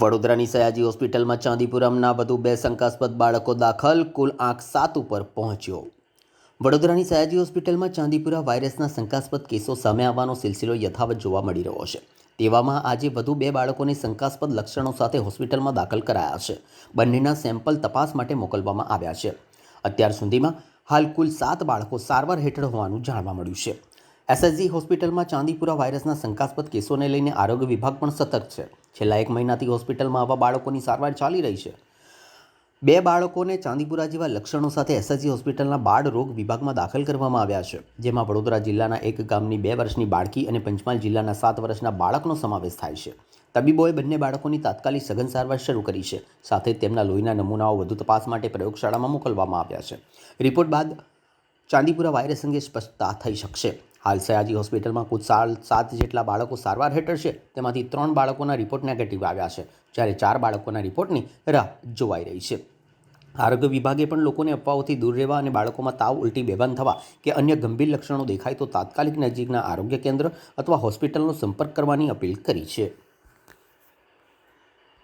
વડોદરાની સયાજી હોસ્પિટલમાં ચાંદીપુરમના વધુ 2 શંકાસ્પદ બાળકો દાખલ, કુલ આંક 7 ઉપર પહોંચ્યો. વડોદરાની સયાજી હોસ્પિટલમાં ચાંદીપુરા વાયરસના શંકાસ્પદ કેસો સામે આવવાનો સિલસિલો યથાવત જોવા મળી રહ્યો છે. તેવામાં આજે વધુ 2 બાળકોને શંકાસ્પદ લક્ષણો સાથે હોસ્પિટલમાં દાખલ કરાયા છે. બંનેના સેમ્પલ તપાસ માટે મોકલવામાં આવ્યા છે. અત્યાર સુધીમાં હાલ કુલ 7 બાળકો સારવાર હેઠળ હોવાનું જાણવા મળ્યું છે. એસએસજી હોસ્પિટલમાં ચાંદીપુરા વાયરસના શંકાસ્પદ કેસોને લઈને આરોગ્ય વિભાગ પણ સતર્ક છે. છેલ્લા 1 મહિનાથી હોસ્પિટલમાં આવા બાળકોની સારવાર ચાલી રહી છે. 2 બાળકોને ચાંદીપુરા જેવા લક્ષણો સાથે એસએસજી હોસ્પિટલના બાળ રોગ વિભાગમાં દાખલ કરવામાં આવ્યા છે, જેમાં વડોદરા જિલ્લાના એક ગામની 2 વર્ષની બાળકી અને પંચમહાલ જિલ્લાના 7 વર્ષના બાળકનો સમાવેશ થાય છે. તબીબોએ બંને બાળકોની તાત્કાલિક સઘન સારવાર શરૂ કરી છે. સાથે તેમના લોહીના નમૂનાઓ વધુ તપાસ માટે પ્રયોગશાળામાં મોકલવામાં આવ્યા છે. રિપોર્ટ બાદ ચાંદીપુરા વાયરસ અંગે સ્પષ્ટતા થઈ શકશે. હાલ સયાજી હોસ્પિટલમાં કુલ 7 જેટલા બાળકો સારવાર હેઠળ છે. તેમાંથી 3 બાળકોના રિપોર્ટ નેગેટિવ આવ્યા છે, જ્યારે 4 બાળકોના રિપોર્ટની રાહ જોવાઈ રહી છે. આરોગ્ય વિભાગે પણ લોકોને અફવાઓથી દૂર રહેવા અને બાળકોમાં તાવ, ઉલટી, બેભાન થવા કે અન્ય ગંભીર લક્ષણો દેખાય તો તાત્કાલિક નજીકના આરોગ્ય કેન્દ્ર અથવા હોસ્પિટલનો સંપર્ક કરવાની અપીલ કરી છે.